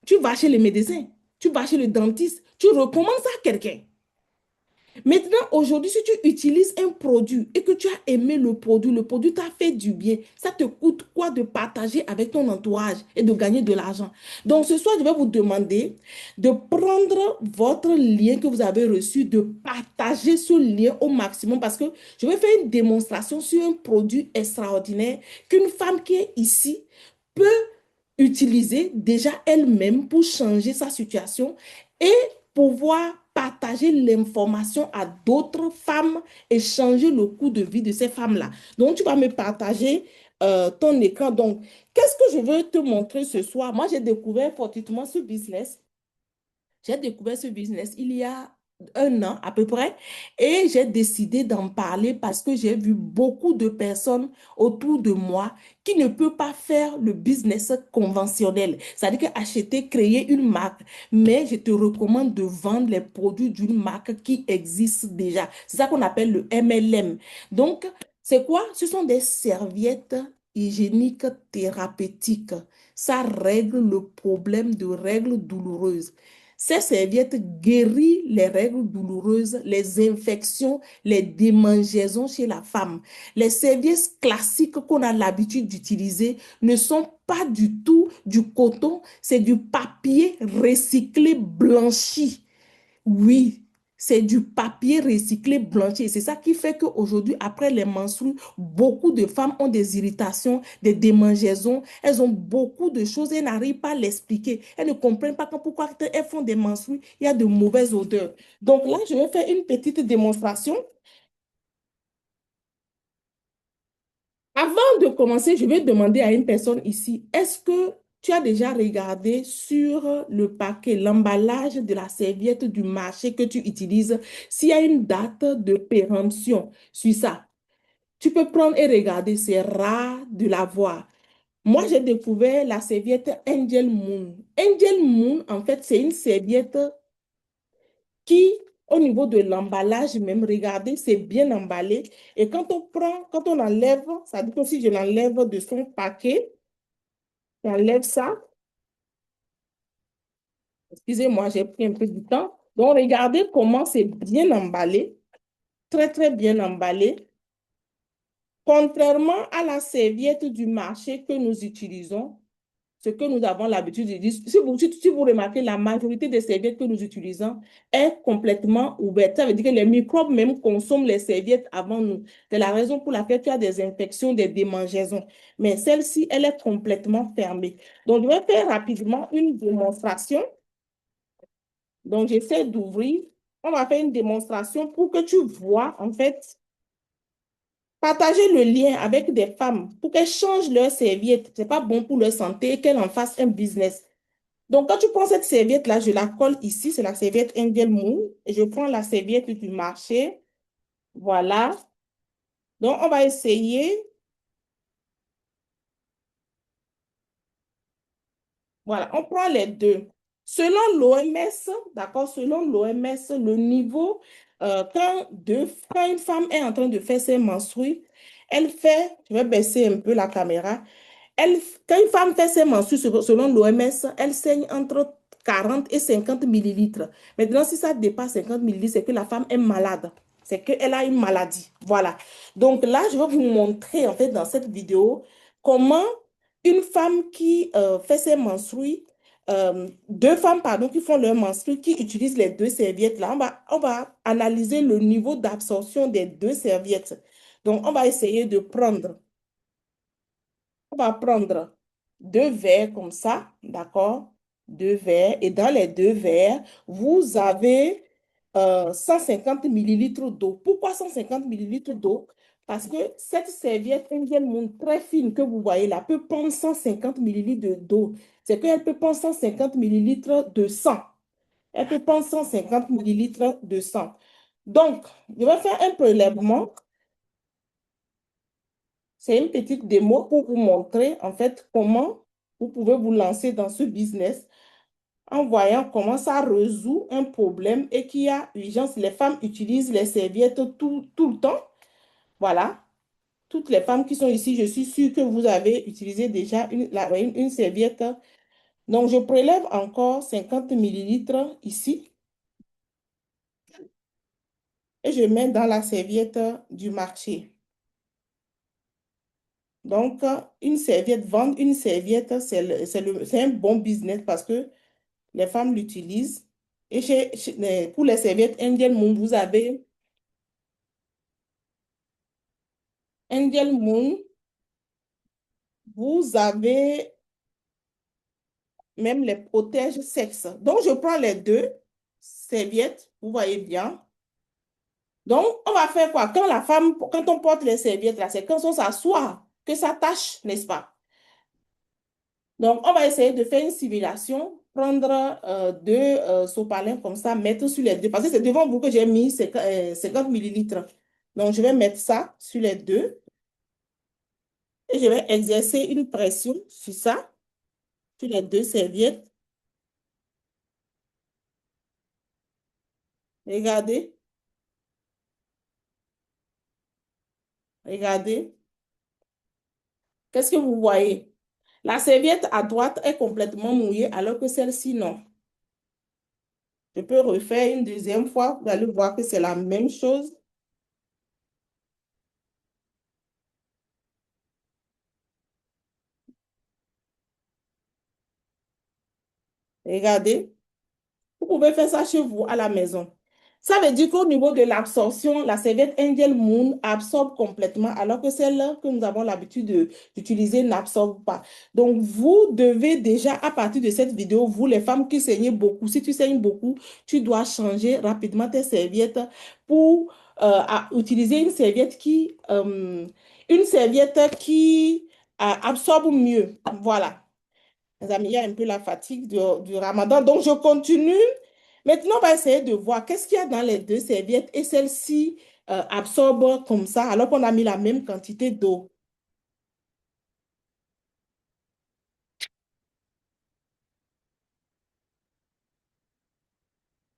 Tu vas chez le médecin, tu vas chez le dentiste, tu recommandes ça à quelqu'un. Maintenant, aujourd'hui, si tu utilises un produit et que tu as aimé le produit t'a fait du bien, ça te coûte quoi de partager avec ton entourage et de gagner de l'argent? Donc, ce soir, je vais vous demander de prendre votre lien que vous avez reçu, de partager ce lien au maximum parce que je vais faire une démonstration sur un produit extraordinaire qu'une femme qui est ici peut utiliser déjà elle-même pour changer sa situation et pouvoir partager l'information à d'autres femmes et changer le coût de vie de ces femmes-là. Donc, tu vas me partager ton écran. Donc, qu'est-ce que je veux te montrer ce soir? Moi, j'ai découvert fortuitement ce business. J'ai découvert ce business il y a 1 an à peu près et j'ai décidé d'en parler parce que j'ai vu beaucoup de personnes autour de moi qui ne peuvent pas faire le business conventionnel. C'est-à-dire qu'acheter, créer une marque, mais je te recommande de vendre les produits d'une marque qui existe déjà. C'est ça qu'on appelle le MLM. Donc, c'est quoi? Ce sont des serviettes hygiéniques thérapeutiques. Ça règle le problème de règles douloureuses. Ces serviettes guérissent les règles douloureuses, les infections, les démangeaisons chez la femme. Les serviettes classiques qu'on a l'habitude d'utiliser ne sont pas du tout du coton, c'est du papier recyclé blanchi. Oui, c'est du papier recyclé blanchi. C'est ça qui fait qu'aujourd'hui, après les menstrues, beaucoup de femmes ont des irritations, des démangeaisons. Elles ont beaucoup de choses et elles n'arrivent pas à l'expliquer. Elles ne comprennent pas pourquoi elles font des menstrues. Il y a de mauvaises odeurs. Donc là, je vais faire une petite démonstration. Avant de commencer, je vais demander à une personne ici, est-ce que tu as déjà regardé sur le paquet, l'emballage de la serviette du marché que tu utilises, s'il y a une date de péremption sur ça? Tu peux prendre et regarder, c'est rare de la voir. Moi, j'ai découvert la serviette Angel Moon. Angel Moon, en fait, c'est une serviette qui, au niveau de l'emballage même, regardez, c'est bien emballé. Et quand on prend, quand on enlève, ça dit que si je l'enlève de son paquet, j'enlève ça. Excusez-moi, j'ai pris un peu du temps. Donc, regardez comment c'est bien emballé. Très, très bien emballé. Contrairement à la serviette du marché que nous utilisons, ce que nous avons l'habitude de dire, si vous remarquez, la majorité des serviettes que nous utilisons est complètement ouverte. Ça veut dire que les microbes même consomment les serviettes avant nous. C'est la raison pour laquelle tu as des infections, des démangeaisons. Mais celle-ci, elle est complètement fermée. Donc, je vais faire rapidement une démonstration. Donc, j'essaie d'ouvrir. On va faire une démonstration pour que tu vois, en fait, partager le lien avec des femmes pour qu'elles changent leur serviette. Ce n'est pas bon pour leur santé et qu'elles en fassent un business. Donc, quand tu prends cette serviette-là, je la colle ici. C'est la serviette Angel Moon. Et je prends la serviette du marché. Voilà. Donc, on va essayer. Voilà, on prend les deux. Selon l'OMS, d'accord, selon l'OMS, le niveau, quand une femme est en train de faire ses menstrues, elle fait, je vais baisser un peu la caméra, quand une femme fait ses menstrues, selon l'OMS, elle saigne entre 40 et 50 millilitres. Maintenant, si ça dépasse 50 millilitres, c'est que la femme est malade. C'est qu'elle a une maladie. Voilà. Donc là, je vais vous montrer, en fait, dans cette vidéo, comment une femme qui fait ses menstrues deux femmes, pardon, qui font leur menstru, qui utilisent les deux serviettes là, on va analyser le niveau d'absorption des deux serviettes. Donc, on va essayer de prendre, on va prendre deux verres comme ça, d'accord? Deux verres. Et dans les deux verres, vous avez 150 millilitres d'eau. Pourquoi 150 millilitres d'eau? Parce que cette serviette Indian Moon très fine que vous voyez là peut prendre 150 millilitres d'eau. C'est qu'elle peut prendre 150 millilitres de sang. Elle peut prendre 150 millilitres de sang. Donc, je vais faire un prélèvement. C'est une petite démo pour vous montrer en fait comment vous pouvez vous lancer dans ce business en voyant comment ça résout un problème et qu'il y a urgence. Les femmes utilisent les serviettes tout le temps. Voilà. Toutes les femmes qui sont ici, je suis sûre que vous avez utilisé déjà une serviette. Donc, je prélève encore 50 millilitres ici et je mets dans la serviette du marché. Donc, une serviette, vendre une serviette, c'est un bon business parce que les femmes l'utilisent. Et pour les serviettes Indian Moon, vous avez Indian Moon, vous avez même les protèges sexe. Donc, je prends les deux serviettes, vous voyez bien. Donc, on va faire quoi? Quand on porte les serviettes, là, c'est quand on s'assoit que ça tâche, n'est-ce pas? Donc, on va essayer de faire une simulation, prendre deux sopalins comme ça, mettre sur les deux. Parce que c'est devant vous que j'ai mis 50 millilitres. Donc, je vais mettre ça sur les deux. Et je vais exercer une pression sur ça, sur les deux serviettes. Regardez, regardez. Qu'est-ce que vous voyez? La serviette à droite est complètement mouillée alors que celle-ci, non. Je peux refaire une deuxième fois. Vous allez voir que c'est la même chose. Regardez. Vous pouvez faire ça chez vous à la maison. Ça veut dire qu'au niveau de l'absorption, la serviette Angel Moon absorbe complètement, alors que celle que nous avons l'habitude d'utiliser n'absorbe pas. Donc, vous devez déjà, à partir de cette vidéo, vous, les femmes qui saignez beaucoup, si tu saignes beaucoup, tu dois changer rapidement tes serviettes pour utiliser une serviette qui absorbe mieux. Voilà. Les amis, il y a un peu la fatigue du ramadan. Donc, je continue. Maintenant, on va essayer de voir qu'est-ce qu'il y a dans les deux serviettes et celle-ci absorbe comme ça, alors qu'on a mis la même quantité d'eau.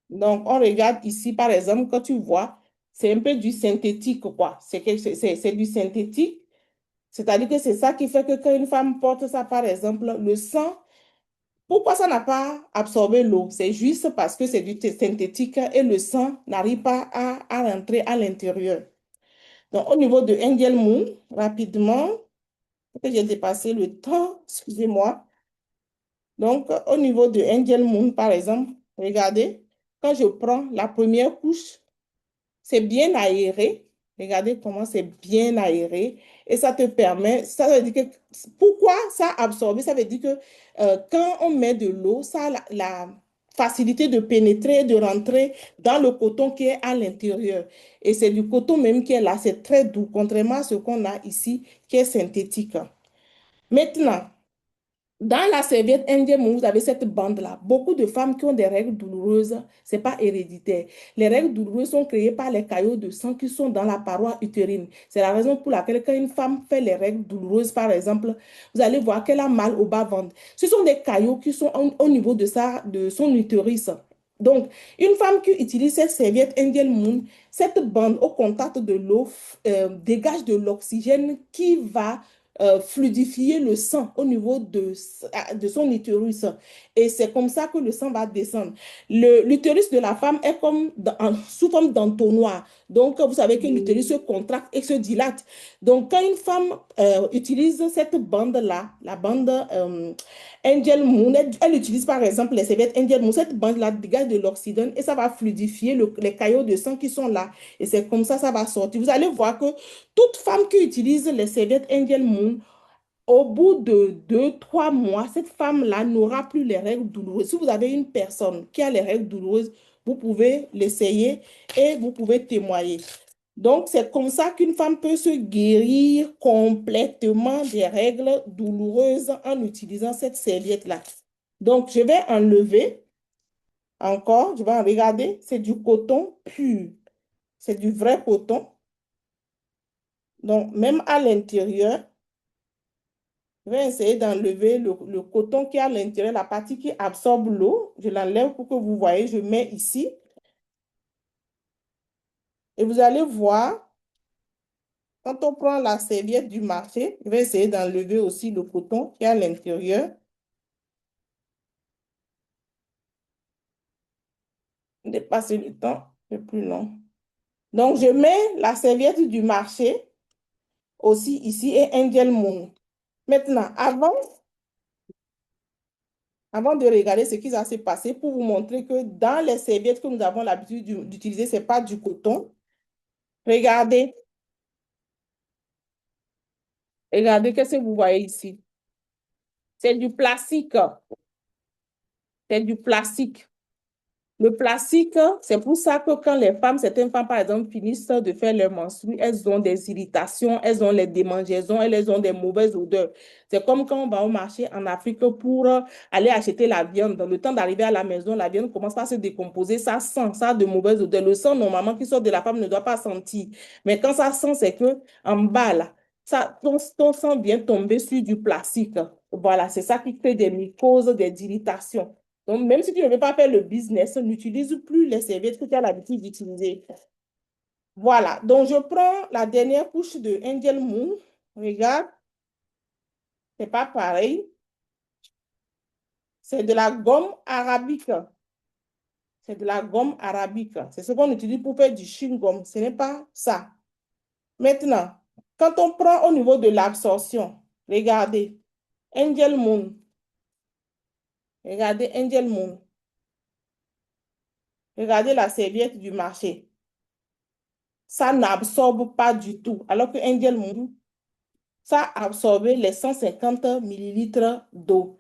Donc, on regarde ici, par exemple, quand tu vois, c'est un peu du synthétique, quoi. C'est du synthétique. C'est-à-dire que c'est ça qui fait que quand une femme porte ça, par exemple, le sang, pourquoi ça n'a pas absorbé l'eau? C'est juste parce que c'est du synthétique et le sang n'arrive pas à rentrer à l'intérieur. Donc, au niveau de Angel Moon, rapidement, que j'ai dépassé le temps, excusez-moi. Donc, au niveau de Angel Moon, par exemple, regardez, quand je prends la première couche, c'est bien aéré. Regardez comment c'est bien aéré. Et ça te permet, ça veut dire que, pourquoi ça absorbe? Ça veut dire que quand on met de l'eau, ça a la facilité de pénétrer, de rentrer dans le coton qui est à l'intérieur. Et c'est du coton même qui est là, c'est très doux, contrairement à ce qu'on a ici, qui est synthétique. Maintenant, dans la serviette indienne, vous avez cette bande-là. Beaucoup de femmes qui ont des règles douloureuses, ce n'est pas héréditaire. Les règles douloureuses sont créées par les caillots de sang qui sont dans la paroi utérine. C'est la raison pour laquelle quand une femme fait les règles douloureuses, par exemple, vous allez voir qu'elle a mal au bas-ventre. Ce sont des caillots qui sont au niveau de son utérus. Donc, une femme qui utilise cette serviette Indian Moon, cette bande au contact de l'eau dégage de l'oxygène qui va fluidifier le sang au niveau de son utérus. Et c'est comme ça que le sang va descendre. L'utérus de la femme est comme sous forme d'entonnoir. Donc, vous savez que l'utérus se contracte et se dilate. Donc, quand une femme utilise cette bande-là, la bande Angel Moon, elle utilise par exemple les serviettes Angel Moon, cette bande-là dégage de l'oxygène et ça va fluidifier les caillots de sang qui sont là. Et c'est comme ça va sortir. Vous allez voir que toute femme qui utilise les serviettes Angel Moon, au bout de 2, 3 mois, cette femme-là n'aura plus les règles douloureuses. Si vous avez une personne qui a les règles douloureuses, vous pouvez l'essayer et vous pouvez témoigner. Donc, c'est comme ça qu'une femme peut se guérir complètement des règles douloureuses en utilisant cette serviette-là. Donc, je vais enlever encore, je vais en regarder, c'est du coton pur. C'est du vrai coton. Donc, même à l'intérieur, je vais essayer d'enlever le coton qui est à l'intérieur, la partie qui absorbe l'eau. Je l'enlève pour que vous voyez, je mets ici. Et vous allez voir, quand on prend la serviette du marché, je vais essayer d'enlever aussi le coton qui est à l'intérieur. Dépasser le temps, c'est plus long. Donc, je mets la serviette du marché aussi ici et Angel Moon. Maintenant, avant de regarder ce qui va se passer, pour vous montrer que dans les serviettes que nous avons l'habitude d'utiliser, ce n'est pas du coton. Regardez. Regardez, qu'est-ce que vous voyez ici? C'est du plastique. C'est du plastique. Le plastique, c'est pour ça que quand certaines femmes, par exemple, finissent de faire leur menstrues, elles ont des irritations, elles ont les démangeaisons, elles ont des mauvaises odeurs. C'est comme quand on va au marché en Afrique pour aller acheter la viande. Dans le temps d'arriver à la maison, la viande commence à se décomposer, ça sent, ça a de mauvaises odeurs. Le sang, normalement, qui sort de la femme ne doit pas sentir. Mais quand ça sent, c'est que en bas, là, ton sang vient tomber sur du plastique. Voilà, c'est ça qui crée des mycoses, des irritations. Donc, même si tu ne veux pas faire le business, n'utilise plus les serviettes que tu as l'habitude d'utiliser. Voilà. Donc, je prends la dernière couche de Angel Moon. Regarde. C'est pas pareil. C'est de la gomme arabique. C'est de la gomme arabique. C'est ce qu'on utilise pour faire du chewing-gum. Ce n'est pas ça. Maintenant, quand on prend au niveau de l'absorption, regardez. Angel Moon. Regardez Angel Moon. Regardez la serviette du marché. Ça n'absorbe pas du tout. Alors que Angel Moon, ça a absorbé les 150 millilitres d'eau.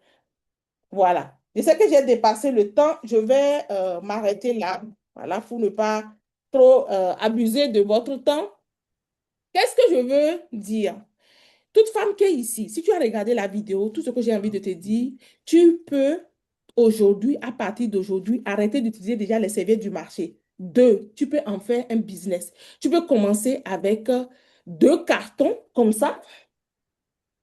Voilà. Je sais que j'ai dépassé le temps. Je vais m'arrêter là. Voilà, pour ne pas trop abuser de votre temps. Qu'est-ce que je veux dire? Toute femme qui est ici, si tu as regardé la vidéo, tout ce que j'ai envie de te dire, tu peux aujourd'hui, à partir d'aujourd'hui, arrêter d'utiliser déjà les serviettes du marché. Deux, tu peux en faire un business. Tu peux commencer avec 2 cartons comme ça.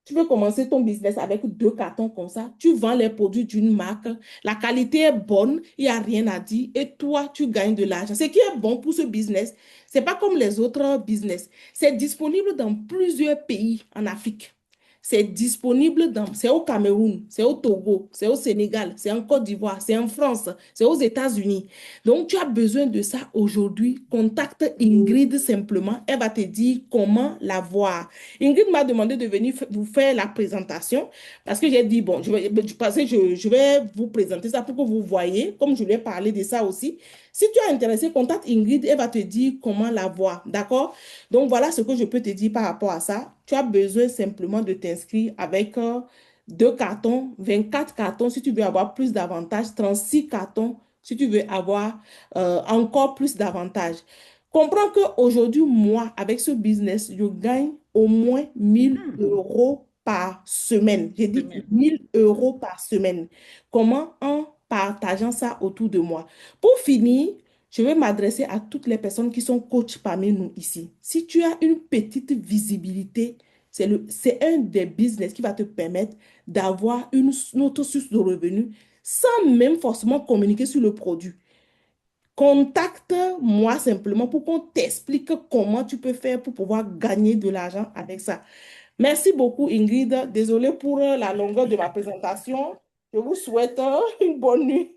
Tu peux commencer ton business avec 2 cartons comme ça. Tu vends les produits d'une marque. La qualité est bonne. Il n'y a rien à dire. Et toi, tu gagnes de l'argent. Ce qui est bon pour ce business, ce n'est pas comme les autres business. C'est disponible dans plusieurs pays en Afrique. C'est disponible c'est au Cameroun, c'est au Togo, c'est au Sénégal, c'est en Côte d'Ivoire, c'est en France, c'est aux États-Unis. Donc, tu as besoin de ça aujourd'hui. Contacte Ingrid simplement. Elle va te dire comment l'avoir. Ingrid m'a demandé de venir vous faire la présentation parce que j'ai dit, bon, je vais vous présenter ça pour que vous voyez, comme je lui ai parlé de ça aussi. Si tu es intéressé, contacte Ingrid, elle va te dire comment l'avoir. D'accord? Donc, voilà ce que je peux te dire par rapport à ça. Tu as besoin simplement de t'inscrire avec 2 cartons, 24 cartons si tu veux avoir plus d'avantages, 36 cartons si tu veux avoir encore plus d'avantages. Comprends qu'aujourd'hui, moi, avec ce business, je gagne au moins 1 000 € par semaine. J'ai dit 1 000 € par semaine. Comment? En partageant ça autour de moi. Pour finir, je vais m'adresser à toutes les personnes qui sont coachs parmi nous ici. Si tu as une petite visibilité, c'est un des business qui va te permettre d'avoir une autre source de revenus sans même forcément communiquer sur le produit. Contacte-moi simplement pour qu'on t'explique comment tu peux faire pour pouvoir gagner de l'argent avec ça. Merci beaucoup, Ingrid. Désolée pour la longueur de ma présentation. Je vous souhaite une bonne nuit.